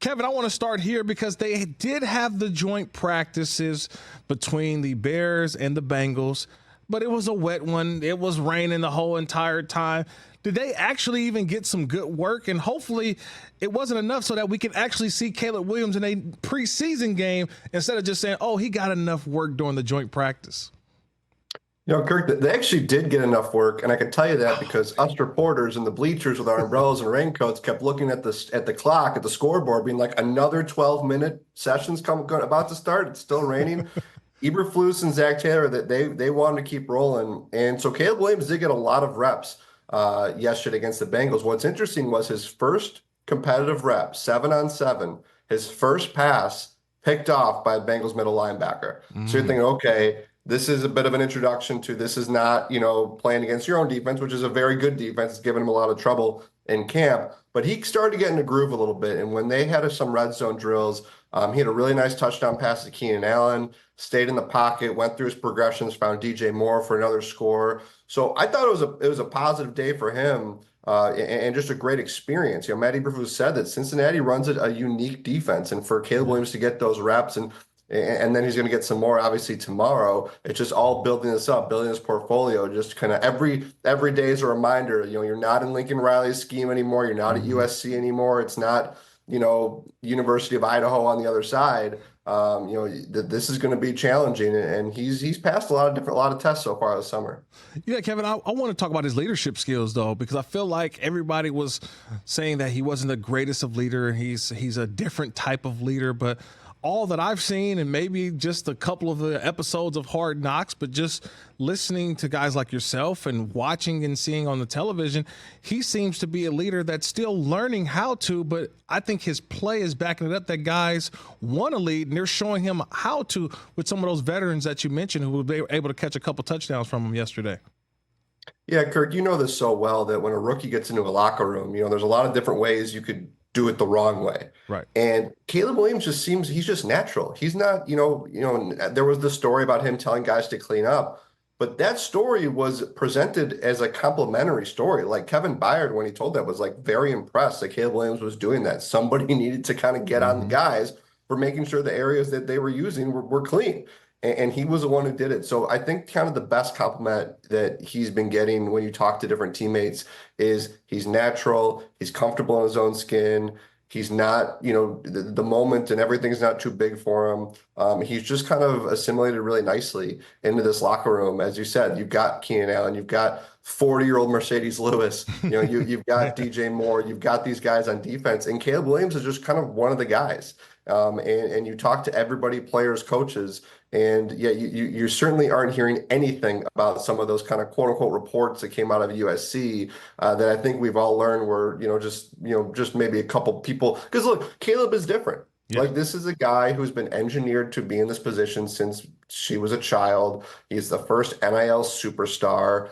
Kevin, I want to start here because they did have the joint practices between the Bears and the Bengals, but it was a wet one. It was raining the whole entire time. Did they actually even get some good work? And hopefully it wasn't enough so that we can actually see Caleb Williams in a preseason game instead of just saying, oh, he got enough work during the joint practice. You know, Kirk, they actually did get enough work, and I can tell you that because us reporters in the bleachers with our umbrellas and raincoats kept looking at the clock, at the scoreboard, being like, another 12-minute session's about to start. It's still raining. Eberflus and Zach Taylor, that they wanted to keep rolling, and so Caleb Williams did get a lot of reps yesterday against the Bengals. What's interesting was his first competitive rep, 7-on-7, his first pass picked off by a Bengals middle linebacker. So you're thinking, okay, this is a bit of an introduction to this is not, playing against your own defense, which is a very good defense. It's given him a lot of trouble in camp. But he started to get in the groove a little bit. And when they had some red zone drills, he had a really nice touchdown pass to Keenan Allen, stayed in the pocket, went through his progressions, found DJ Moore for another score. So I thought it was a positive day for him and just a great experience. Matt Eberflus said that Cincinnati runs a unique defense. And for Caleb Williams to get those reps and then he's going to get some more, obviously, tomorrow. It's just all building this up, building this portfolio. Just kind of every day is a reminder. You're not in Lincoln Riley's scheme anymore. You're not at USC anymore. It's not, University of Idaho on the other side. This is going to be challenging, and he's passed a lot of tests so far this summer. Yeah, Kevin, I want to talk about his leadership skills, though, because I feel like everybody was saying that he wasn't the greatest of leader. He's a different type of leader, but all that I've seen, and maybe just a couple of the episodes of Hard Knocks, but just listening to guys like yourself and watching and seeing on the television, he seems to be a leader that's still learning how to, but I think his play is backing it up that guys want to lead, and they're showing him how to with some of those veterans that you mentioned who were able to catch a couple touchdowns from him yesterday. Yeah, Kirk, you know this so well that when a rookie gets into a locker room, there's a lot of different ways you could do it the wrong way. Right. And Caleb Williams he's just natural. He's not, there was the story about him telling guys to clean up, but that story was presented as a complimentary story. Like Kevin Byard, when he told that, was like very impressed that Caleb Williams was doing that. Somebody needed to kind of get on the guys for making sure the areas that they were using were clean. And he was the one who did it. So I think kind of the best compliment that he's been getting when you talk to different teammates is he's natural, he's comfortable in his own skin, he's not, the moment and everything's not too big for him. He's just kind of assimilated really nicely into this locker room. As you said, you've got Keenan Allen, you've got 40-year-old Mercedes Lewis, you've got DJ Moore, you've got these guys on defense, and Caleb Williams is just kind of one of the guys. And you talk to everybody, players, coaches, and yeah, you certainly aren't hearing anything about some of those kind of quote unquote reports that came out of USC that I think we've all learned were, just maybe a couple people. Because look, Caleb is different. Yeah. Like, this is a guy who's been engineered to be in this position since she was a child. He's the first NIL superstar.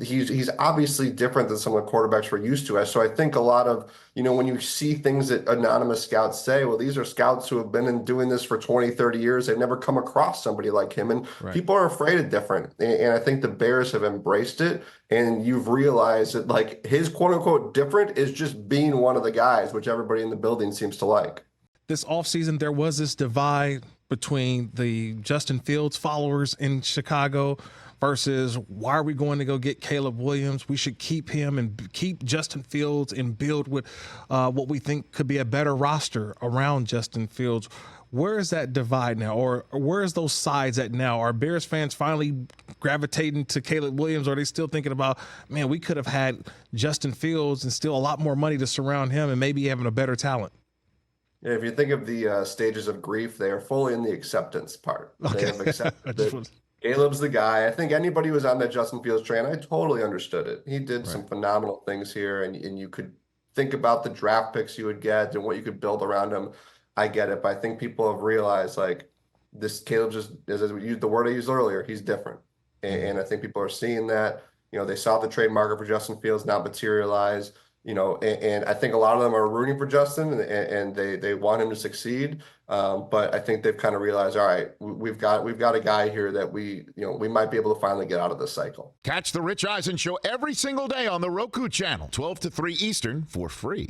He's obviously different than some of the quarterbacks we're used to. So I think a lot of, when you see things that anonymous scouts say, well, these are scouts who have been doing this for 20, 30 years. They've never come across somebody like him. And people are afraid of different. And I think the Bears have embraced it. And you've realized that, like, his quote unquote different is just being one of the guys, which everybody in the building seems to like. This offseason, there was this divide between the Justin Fields followers in Chicago versus why are we going to go get Caleb Williams? We should keep him and keep Justin Fields and build with what we think could be a better roster around Justin Fields. Where is that divide now, or where is those sides at now? Are Bears fans finally gravitating to Caleb Williams, or are they still thinking about, man, we could have had Justin Fields and still a lot more money to surround him and maybe having a better talent? Yeah, if you think of the stages of grief, they are fully in the acceptance part. Okay. They have accepted that Caleb's the guy. I think anybody who was on that Justin Fields train, I totally understood it. He did some phenomenal things here, and you could think about the draft picks you would get and what you could build around him. I get it, but I think people have realized, like, this Caleb just, as we used the word I used earlier, he's different. And I think people are seeing that. They saw the trade market for Justin Fields now materialize. And I think a lot of them are rooting for Justin and they want him to succeed. But I think they've kind of realized, all right, we've got a guy here that we might be able to finally get out of this cycle. Catch the Rich Eisen Show every single day on the Roku channel, 12 to 3 Eastern, for free.